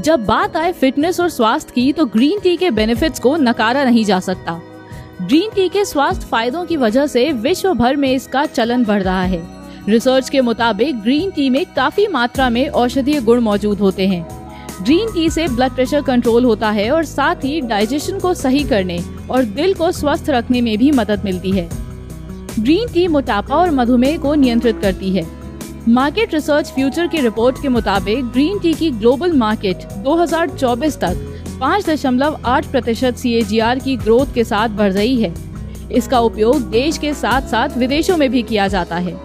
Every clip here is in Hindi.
जब बात आए फिटनेस और स्वास्थ्य की तो ग्रीन टी के बेनिफिट्स को नकारा नहीं जा सकता। ग्रीन टी के स्वास्थ्य फायदों की वजह से विश्व भर में इसका चलन बढ़ रहा है। रिसर्च के मुताबिक ग्रीन टी में काफी मात्रा में औषधीय गुण मौजूद होते हैं। ग्रीन टी से ब्लड प्रेशर कंट्रोल होता है और साथ ही डाइजेशन को सही करने और दिल को स्वस्थ रखने में भी मदद मिलती है। ग्रीन टी मोटापा और मधुमेह को नियंत्रित करती है। मार्केट रिसर्च फ्यूचर की रिपोर्ट के मुताबिक ग्रीन टी की ग्लोबल मार्केट 2024 तक 5.8% CAGR की ग्रोथ के साथ बढ़ रही है। इसका उपयोग देश के साथ साथ विदेशों में भी किया जाता है।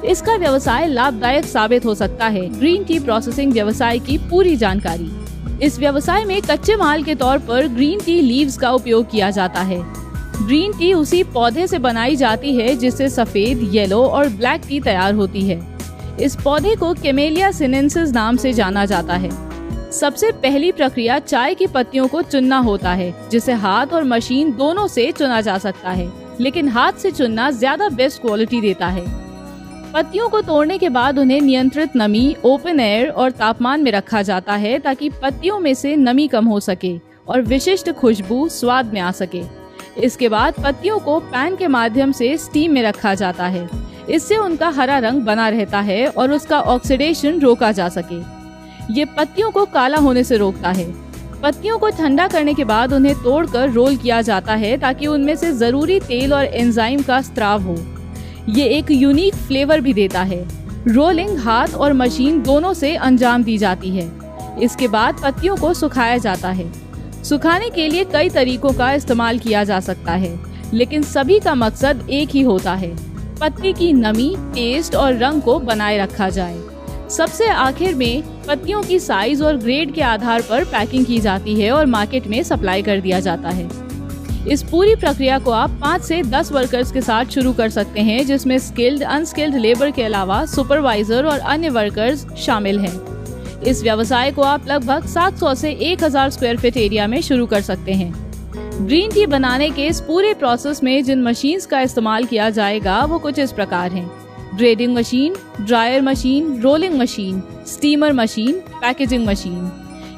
इसका व्यवसाय लाभदायक साबित हो सकता है। ग्रीन टी प्रोसेसिंग व्यवसाय की पूरी जानकारी। इस व्यवसाय में कच्चे माल के तौर पर ग्रीन टी लीव्स का उपयोग किया जाता है। ग्रीन टी उसी पौधे से बनाई जाती है जिससे सफेद, येलो और ब्लैक टी तैयार होती है। इस पौधे को कैमेलिया सिनेंसिस नाम से जाना जाता है। सबसे पहली प्रक्रिया चाय की पत्तियों को चुनना होता है, जिसे हाथ और मशीन दोनों से चुना जा सकता है, लेकिन हाथ से चुनना ज्यादा बेस्ट क्वालिटी देता है। पत्तियों को तोड़ने के बाद उन्हें नियंत्रित नमी, ओपन एयर और तापमान में रखा जाता है ताकि पत्तियों में से नमी कम हो सके और विशिष्ट खुशबू स्वाद में आ सके। इसके बाद पत्तियों को पैन के माध्यम से स्टीम में रखा जाता है। इससे उनका हरा रंग बना रहता है और उसका ऑक्सीडेशन रोका जा सके। ये पत्तियों को काला होने से रोकता है। पत्तियों को ठंडा करने के बाद उन्हें तोड़कर रोल किया जाता है ताकि उनमें से जरूरी तेल और एंजाइम का स्त्राव हो। ये एक यूनिक फ्लेवर भी देता है। रोलिंग हाथ और मशीन दोनों से अंजाम दी जाती है। इसके बाद पत्तियों को सुखाया जाता है। सुखाने के लिए कई तरीकों का इस्तेमाल किया जा सकता है, लेकिन सभी का मकसद एक ही होता है, पत्ती की नमी, टेस्ट और रंग को बनाए रखा जाए। सबसे आखिर में पत्तियों की साइज और ग्रेड के आधार पर पैकिंग की जाती है और मार्केट में सप्लाई कर दिया जाता है। इस पूरी प्रक्रिया को आप 5 से 10 वर्कर्स के साथ शुरू कर सकते हैं, जिसमें स्किल्ड, अनस्किल्ड लेबर के अलावा सुपरवाइजर और अन्य वर्कर्स शामिल हैं। इस व्यवसाय को आप लगभग 700 से 1000 स्क्वायर फीट एरिया में शुरू कर सकते हैं। ग्रीन टी बनाने के इस पूरे प्रोसेस में जिन मशीन्स का इस्तेमाल किया जाएगा वो कुछ इस प्रकार हैं: grading machine, dryer machine, rolling machine, steamer machine, packaging machine.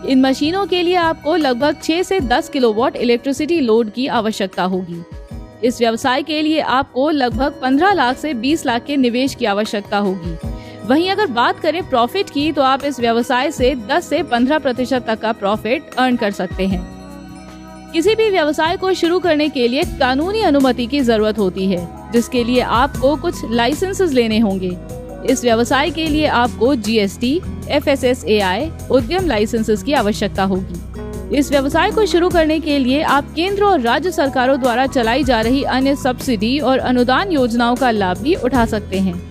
इन मशीनों के लिए आपको लगभग 6 से 10 किलोवाट इलेक्ट्रिसिटी लोड की आवश्यकता होगी। इस व्यवसाय के लिए आपको लगभग 15 लाख से 20 लाख के निवेश की आवश्यकता होगी। वहीं अगर बात करें प्रॉफिट की, तो आप इस व्यवसाय से 10 से 15% तक का प्रॉफिट अर्न कर सकते हैं। किसी भी व्यवसाय को शुरू करने के लिए कानूनी अनुमति की जरूरत होती है, जिसके लिए आपको कुछ लाइसेंसेस लेने होंगे। इस व्यवसाय के लिए आपको GST, FSSAI, उद्यम लाइसेंसेस की आवश्यकता होगी। इस व्यवसाय को शुरू करने के लिए आप केंद्र और राज्य सरकारों द्वारा चलाई जा रही अन्य सब्सिडी और अनुदान योजनाओं का लाभ भी उठा सकते हैं।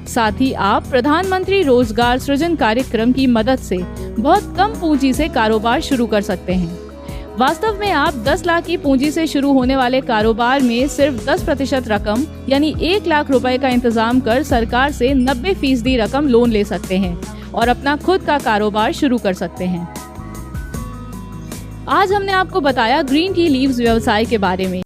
साथ ही आप प्रधानमंत्री रोजगार सृजन कार्यक्रम की मदद से बहुत कम पूंजी से कारोबार शुरू कर सकते हैं। वास्तव में आप 10 लाख की पूंजी से शुरू होने वाले कारोबार में सिर्फ 10% रकम यानी 1 लाख रुपए का इंतजाम कर सरकार से 90% रकम लोन ले सकते हैं और अपना खुद का कारोबार शुरू कर सकते हैं। आज हमने आपको बताया ग्रीन टी लीव्स व्यवसाय के बारे में।